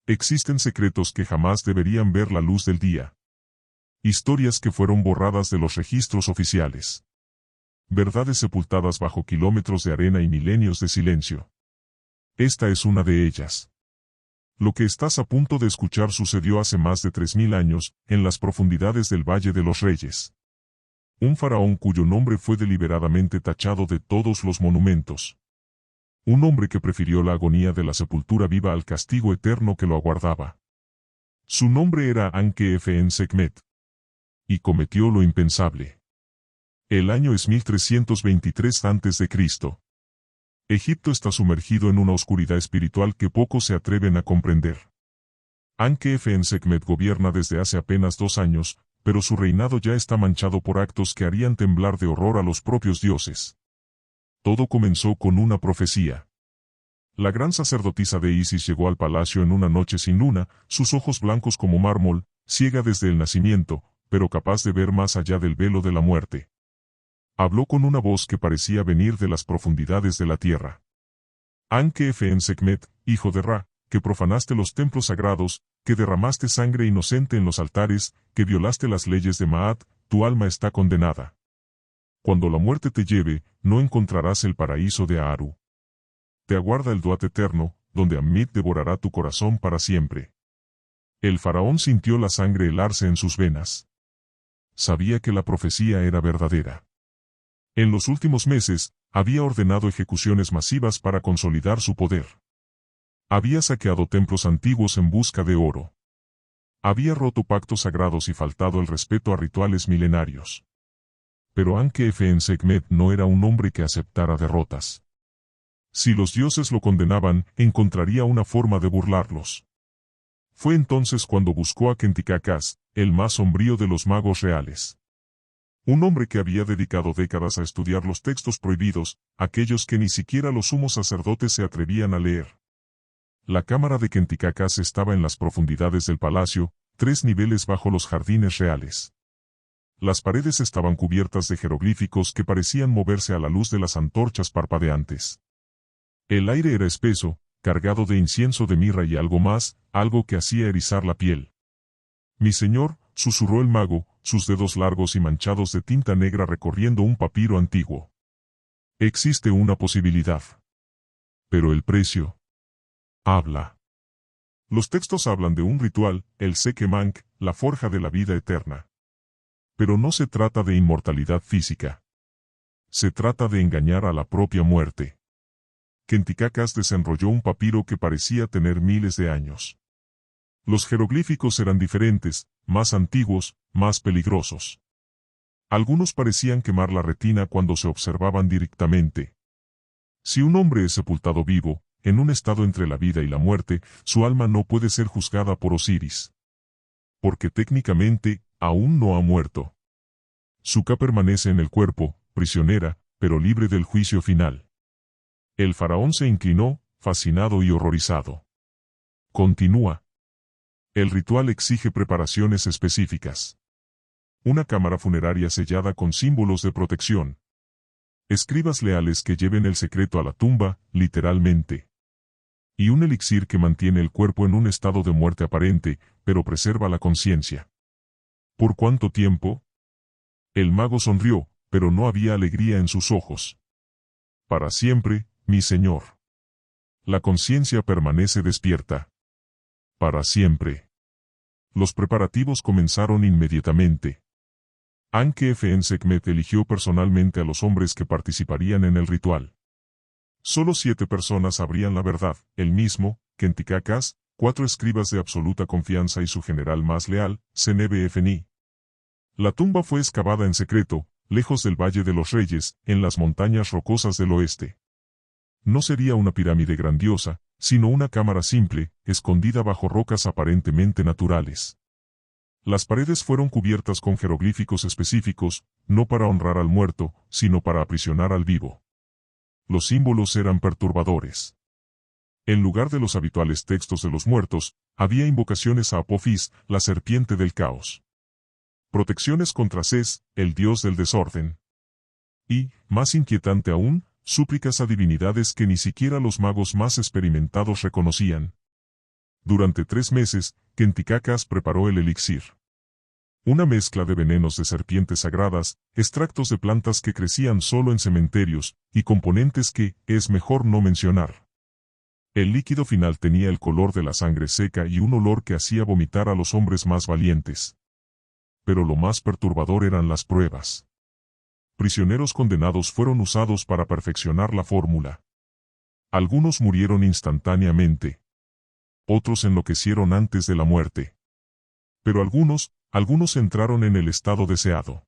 Existen secretos que jamás deberían ver la luz del día. Historias que fueron borradas de los registros oficiales. Verdades sepultadas bajo kilómetros de arena y milenios de silencio. Esta es una de ellas. Lo que estás a punto de escuchar sucedió hace más de 3000 años, en las profundidades del Valle de los Reyes. Un faraón cuyo nombre fue deliberadamente tachado de todos los monumentos. Un hombre que prefirió la agonía de la sepultura viva al castigo eterno que lo aguardaba. Su nombre era Ankh-Sekhmet. Y cometió lo impensable. El año es 1323 a.C. Egipto está sumergido en una oscuridad espiritual que pocos se atreven a comprender. Ankh-Sekhmet gobierna desde hace apenas 2 años, pero su reinado ya está manchado por actos que harían temblar de horror a los propios dioses. Todo comenzó con una profecía. La gran sacerdotisa de Isis llegó al palacio en una noche sin luna, sus ojos blancos como mármol, ciega desde el nacimiento, pero capaz de ver más allá del velo de la muerte. Habló con una voz que parecía venir de las profundidades de la tierra. Ankh-Sekhmet, hijo de Ra, que profanaste los templos sagrados, que derramaste sangre inocente en los altares, que violaste las leyes de Maat, tu alma está condenada. Cuando la muerte te lleve, no encontrarás el paraíso de Aaru. Te aguarda el Duat eterno, donde Ammit devorará tu corazón para siempre. El faraón sintió la sangre helarse en sus venas. Sabía que la profecía era verdadera. En los últimos meses, había ordenado ejecuciones masivas para consolidar su poder. Había saqueado templos antiguos en busca de oro. Había roto pactos sagrados y faltado el respeto a rituales milenarios. Pero Ankh-Sekhmet no era un hombre que aceptara derrotas. Si los dioses lo condenaban, encontraría una forma de burlarlos. Fue entonces cuando buscó a Khentikacas, el más sombrío de los magos reales. Un hombre que había dedicado décadas a estudiar los textos prohibidos, aquellos que ni siquiera los sumos sacerdotes se atrevían a leer. La cámara de Khentikacas estaba en las profundidades del palacio, 3 niveles bajo los jardines reales. Las paredes estaban cubiertas de jeroglíficos que parecían moverse a la luz de las antorchas parpadeantes. El aire era espeso, cargado de incienso de mirra y algo más, algo que hacía erizar la piel. «Mi señor», susurró el mago, sus dedos largos y manchados de tinta negra recorriendo un papiro antiguo. «Existe una posibilidad. Pero el precio. Habla». Los textos hablan de un ritual, el Sekhemank, la forja de la vida eterna. Pero no se trata de inmortalidad física. Se trata de engañar a la propia muerte. Khentikacas desenrolló un papiro que parecía tener miles de años. Los jeroglíficos eran diferentes, más antiguos, más peligrosos. Algunos parecían quemar la retina cuando se observaban directamente. Si un hombre es sepultado vivo, en un estado entre la vida y la muerte, su alma no puede ser juzgada por Osiris. Porque técnicamente, aún no ha muerto. Su Ka permanece en el cuerpo, prisionera, pero libre del juicio final. El faraón se inclinó, fascinado y horrorizado. Continúa. El ritual exige preparaciones específicas. Una cámara funeraria sellada con símbolos de protección. Escribas leales que lleven el secreto a la tumba, literalmente. Y un elixir que mantiene el cuerpo en un estado de muerte aparente, pero preserva la conciencia. ¿Por cuánto tiempo? El mago sonrió, pero no había alegría en sus ojos. Para siempre, mi señor. La conciencia permanece despierta. Para siempre. Los preparativos comenzaron inmediatamente. Ankh-Sekhmet eligió personalmente a los hombres que participarían en el ritual. Solo 7 personas sabrían la verdad, él mismo, Khentikacas, 4 escribas de absoluta confianza y su general más leal, Senebe-Fni. La tumba fue excavada en secreto, lejos del Valle de los Reyes, en las montañas rocosas del oeste. No sería una pirámide grandiosa, sino una cámara simple, escondida bajo rocas aparentemente naturales. Las paredes fueron cubiertas con jeroglíficos específicos, no para honrar al muerto, sino para aprisionar al vivo. Los símbolos eran perturbadores. En lugar de los habituales textos de los muertos, había invocaciones a Apophis, la serpiente del caos. Protecciones contra Ses, el dios del desorden. Y, más inquietante aún, súplicas a divinidades que ni siquiera los magos más experimentados reconocían. Durante 3 meses, Kentikacas preparó el elixir. Una mezcla de venenos de serpientes sagradas, extractos de plantas que crecían solo en cementerios, y componentes que es mejor no mencionar. El líquido final tenía el color de la sangre seca y un olor que hacía vomitar a los hombres más valientes. Pero lo más perturbador eran las pruebas. Prisioneros condenados fueron usados para perfeccionar la fórmula. Algunos murieron instantáneamente. Otros enloquecieron antes de la muerte. Pero algunos entraron en el estado deseado.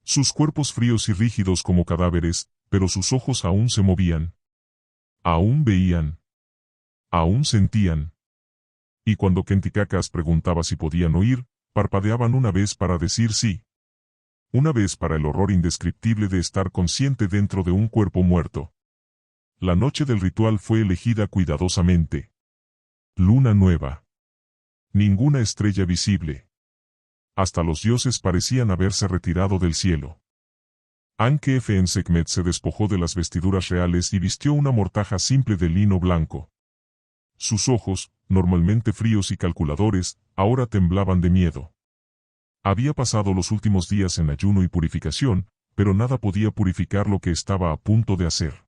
Sus cuerpos fríos y rígidos como cadáveres, pero sus ojos aún se movían. Aún veían. Aún sentían. Y cuando Kentikacas preguntaba si podían oír, parpadeaban una vez para decir sí. Una vez para el horror indescriptible de estar consciente dentro de un cuerpo muerto. La noche del ritual fue elegida cuidadosamente. Luna nueva. Ninguna estrella visible. Hasta los dioses parecían haberse retirado del cielo. Ankh-Fn Sekhmet se despojó de las vestiduras reales y vistió una mortaja simple de lino blanco. Sus ojos, normalmente fríos y calculadores, ahora temblaban de miedo. Había pasado los últimos días en ayuno y purificación, pero nada podía purificar lo que estaba a punto de hacer.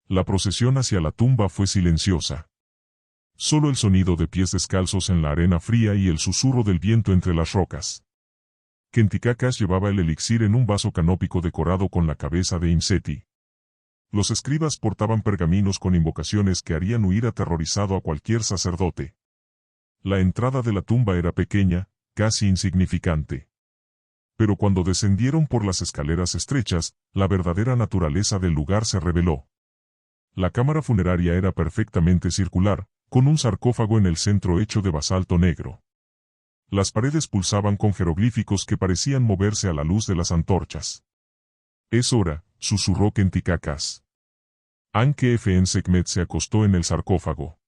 La procesión hacia la tumba fue silenciosa. Solo el sonido de pies descalzos en la arena fría y el susurro del viento entre las rocas. Kentikacas llevaba el elixir en un vaso canópico decorado con la cabeza de Imseti. Los escribas portaban pergaminos con invocaciones que harían huir aterrorizado a cualquier sacerdote. La entrada de la tumba era pequeña, casi insignificante. Pero cuando descendieron por las escaleras estrechas, la verdadera naturaleza del lugar se reveló. La cámara funeraria era perfectamente circular, con un sarcófago en el centro hecho de basalto negro. Las paredes pulsaban con jeroglíficos que parecían moverse a la luz de las antorchas. «Es hora», susurró Kentikacas. Ankh-Fn Sekhmet se acostó en el sarcófago.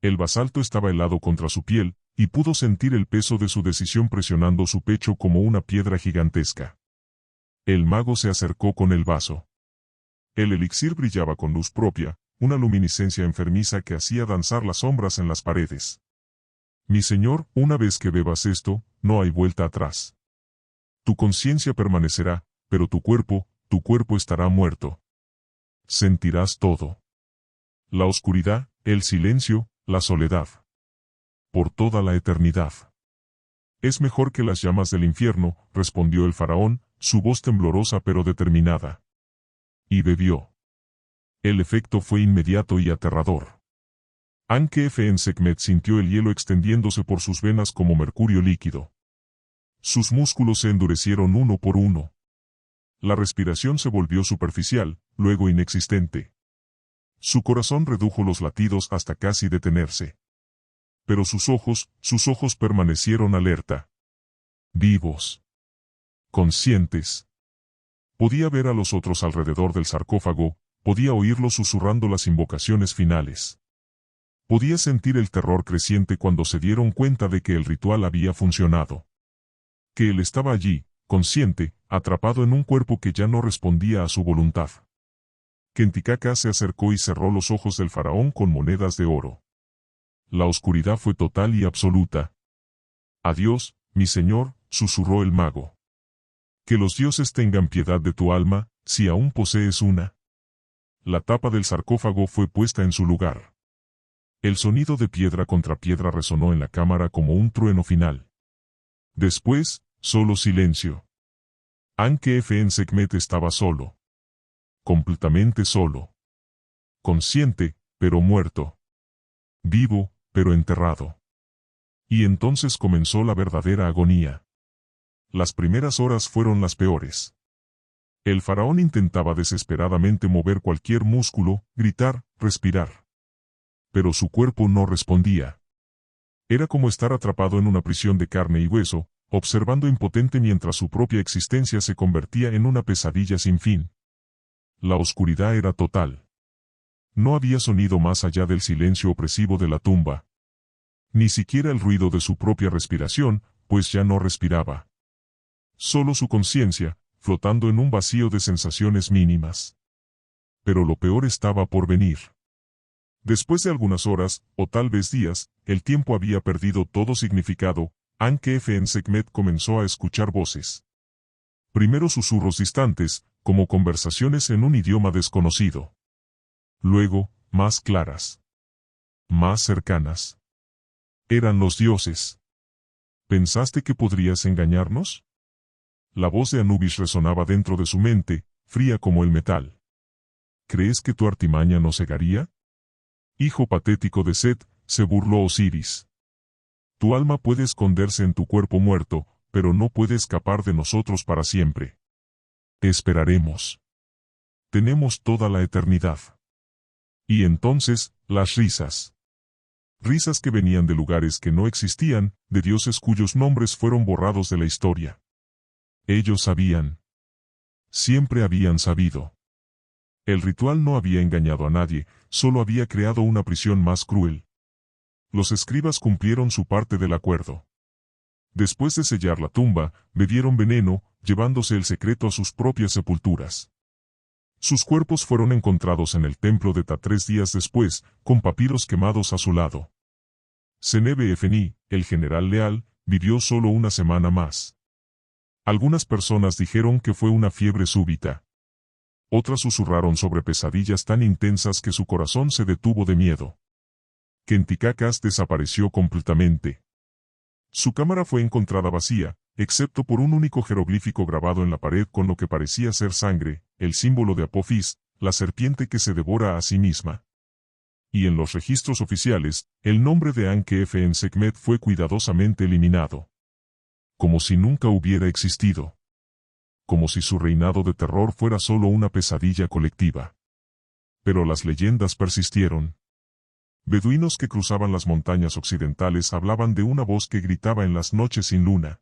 El basalto estaba helado contra su piel, y pudo sentir el peso de su decisión presionando su pecho como una piedra gigantesca. El mago se acercó con el vaso. El elixir brillaba con luz propia, una luminiscencia enfermiza que hacía danzar las sombras en las paredes. «Mi señor, una vez que bebas esto, no hay vuelta atrás. Tu conciencia permanecerá, pero tu cuerpo estará muerto. Sentirás todo. La oscuridad, el silencio, la soledad. Por toda la eternidad». «Es mejor que las llamas del infierno», respondió el faraón, su voz temblorosa pero determinada. Y bebió. El efecto fue inmediato y aterrador. Ankh-Fn Sekhmet sintió el hielo extendiéndose por sus venas como mercurio líquido. Sus músculos se endurecieron uno por uno. La respiración se volvió superficial, luego inexistente. Su corazón redujo los latidos hasta casi detenerse. Pero sus ojos permanecieron alerta. Vivos. Conscientes. Podía ver a los otros alrededor del sarcófago, podía oírlos susurrando las invocaciones finales. Podía sentir el terror creciente cuando se dieron cuenta de que el ritual había funcionado. Que él estaba allí, consciente, atrapado en un cuerpo que ya no respondía a su voluntad. Kentikacas se acercó y cerró los ojos del faraón con monedas de oro. La oscuridad fue total y absoluta. «Adiós, mi señor», susurró el mago. «Que los dioses tengan piedad de tu alma, si aún posees una». La tapa del sarcófago fue puesta en su lugar. El sonido de piedra contra piedra resonó en la cámara como un trueno final. Después, solo silencio. Ankh-Fn Sekhmet estaba solo. Completamente solo. Consciente, pero muerto. Vivo, pero enterrado. Y entonces comenzó la verdadera agonía. Las primeras horas fueron las peores. El faraón intentaba desesperadamente mover cualquier músculo, gritar, respirar. Pero su cuerpo no respondía. Era como estar atrapado en una prisión de carne y hueso, observando impotente mientras su propia existencia se convertía en una pesadilla sin fin. La oscuridad era total. No había sonido más allá del silencio opresivo de la tumba. Ni siquiera el ruido de su propia respiración, pues ya no respiraba. Solo su conciencia, flotando en un vacío de sensaciones mínimas. Pero lo peor estaba por venir. Después de algunas horas, o tal vez días, el tiempo había perdido todo significado. Ankh en Sekhmet comenzó a escuchar voces. Primero susurros distantes, como conversaciones en un idioma desconocido. Luego, más claras. Más cercanas. Eran los dioses. ¿Pensaste que podrías engañarnos? La voz de Anubis resonaba dentro de su mente, fría como el metal. ¿Crees que tu artimaña nos cegaría? Hijo patético de Set, se burló Osiris. Tu alma puede esconderse en tu cuerpo muerto, pero no puede escapar de nosotros para siempre. Esperaremos. Tenemos toda la eternidad. Y entonces, las risas. Risas que venían de lugares que no existían, de dioses cuyos nombres fueron borrados de la historia. Ellos sabían. Siempre habían sabido. El ritual no había engañado a nadie, solo había creado una prisión más cruel. Los escribas cumplieron su parte del acuerdo. Después de sellar la tumba, bebieron veneno, llevándose el secreto a sus propias sepulturas. Sus cuerpos fueron encontrados en el templo de Ta 3 días después, con papiros quemados a su lado. Senebe-Efeni, el general leal, vivió solo una semana más. Algunas personas dijeron que fue una fiebre súbita. Otras susurraron sobre pesadillas tan intensas que su corazón se detuvo de miedo. Kentikacas desapareció completamente. Su cámara fue encontrada vacía, excepto por un único jeroglífico grabado en la pared con lo que parecía ser sangre, el símbolo de Apophis, la serpiente que se devora a sí misma. Y en los registros oficiales, el nombre de Ankh en Sekhmet fue cuidadosamente eliminado. Como si nunca hubiera existido. Como si su reinado de terror fuera solo una pesadilla colectiva. Pero las leyendas persistieron. Beduinos que cruzaban las montañas occidentales hablaban de una voz que gritaba en las noches sin luna.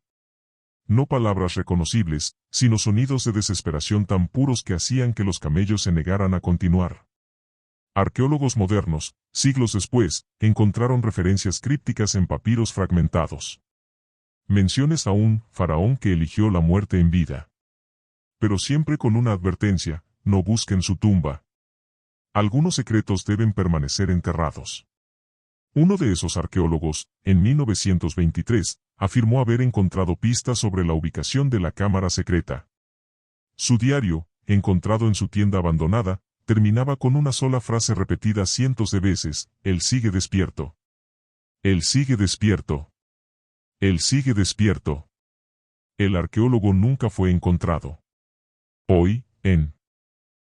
No palabras reconocibles, sino sonidos de desesperación tan puros que hacían que los camellos se negaran a continuar. Arqueólogos modernos, siglos después, encontraron referencias crípticas en papiros fragmentados. Menciones a un faraón que eligió la muerte en vida. Pero siempre con una advertencia: no busquen su tumba. Algunos secretos deben permanecer enterrados. Uno de esos arqueólogos, en 1923, afirmó haber encontrado pistas sobre la ubicación de la cámara secreta. Su diario, encontrado en su tienda abandonada, terminaba con una sola frase repetida cientos de veces: él sigue despierto. Él sigue despierto. Él sigue despierto. El arqueólogo nunca fue encontrado. Hoy, en